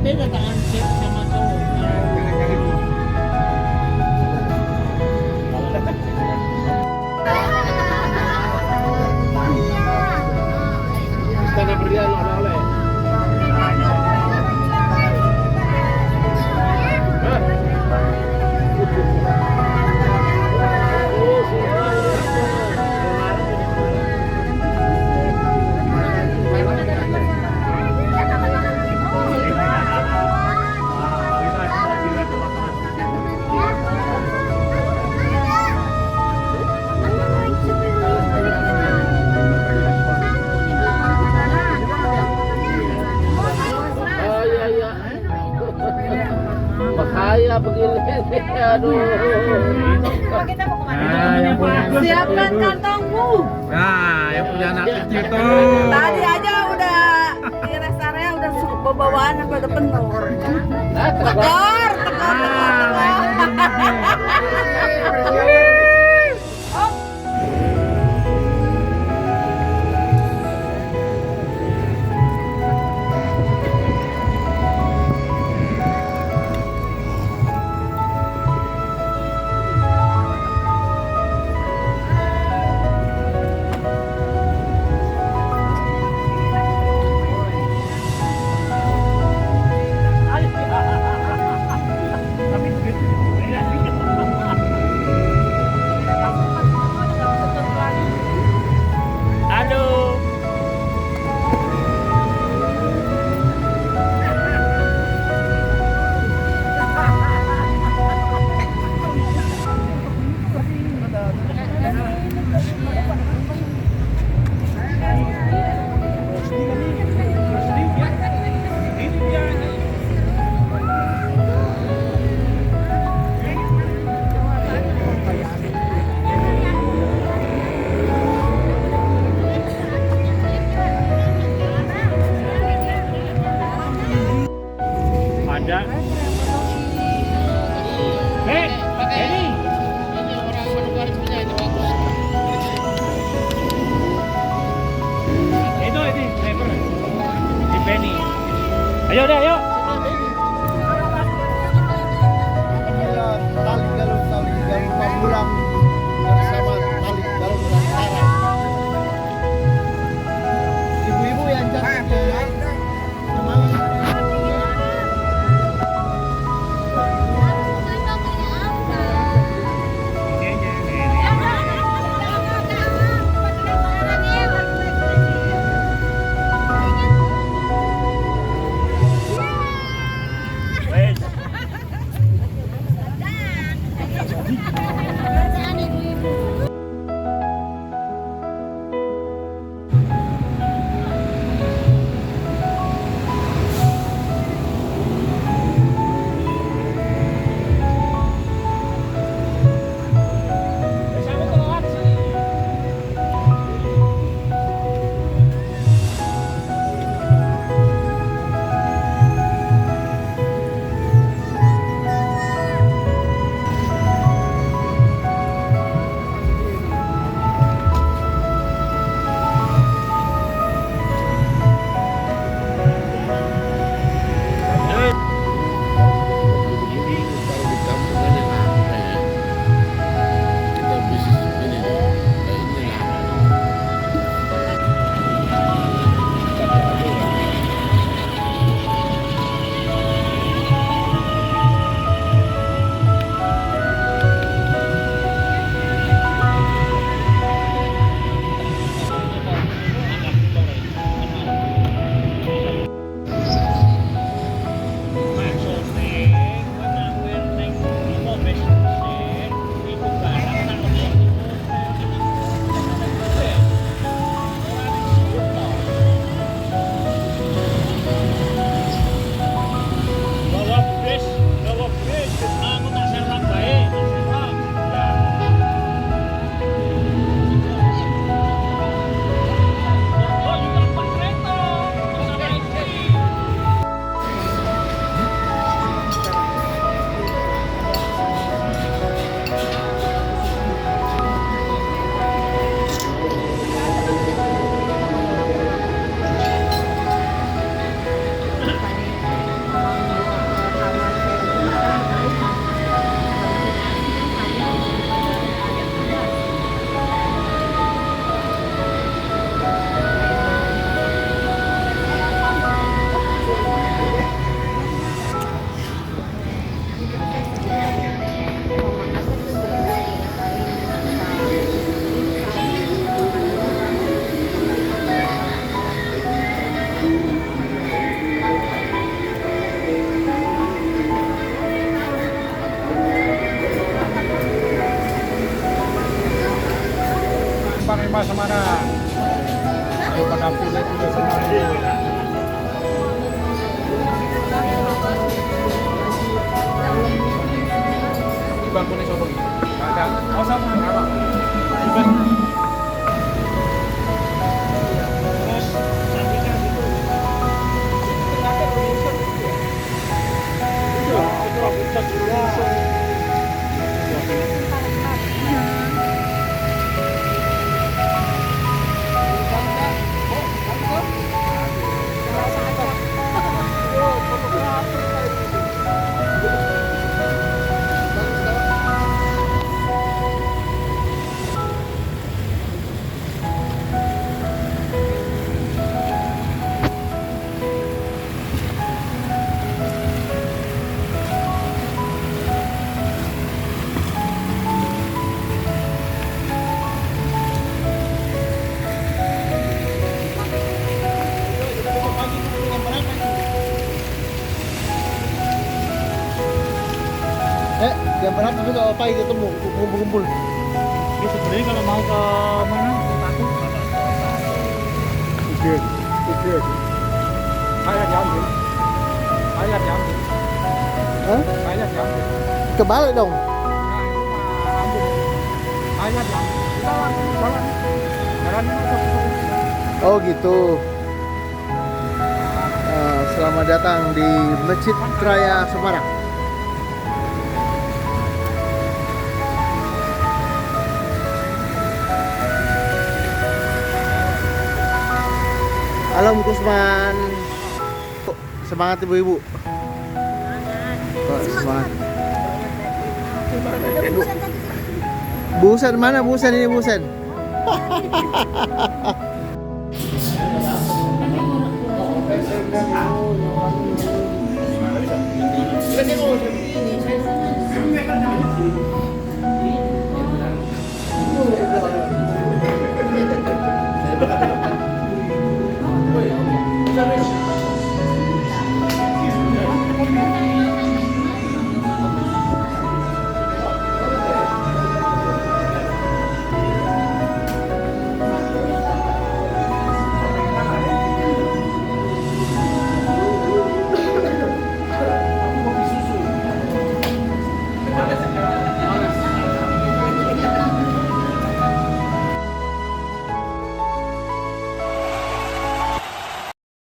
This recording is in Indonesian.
Beda tangan cewek sama cowok. Karena berian oleh-oleh. Bahaya begini, aduh. Nah, yang punya Siapkan kantongmu. Nah, yang punya anak kecil tuh. Tadi aja udah di rest area udah bawaan sampai udah penuh. Tekor, tekor. Aduh. Ada. Ini. Ini orang Manokwari punya ini bagus. Itu driver. Di Benny. Ayo deh, ayo. Tali galon Pamulang bersama tali galon Nusantara. Ibu-ibu yang cantik ya. Palembang Semarang. Ayo pada pilih-pilih Semarang. Bangkunya sobo gitu. Ada. Oh sama. Apa? Terus sampingnya gitu. Jam berapa tuh kalau pagi ketemu kumpul-kumpul? Ini sebenarnya kalau mau ke mana? Ke Batu. Oke. Saya diambil. Hah? Saya diambil. Kebalik dong. Nah, itu mah rambut. Saya diambil. Kita langsung jalan. Jalannya masuk. Oh gitu. Selamat datang di Masjid Raya Semarang. Halo Bu Kusman. Semangat ibu-ibu. Semangat. Busen mana Busen ini Busen?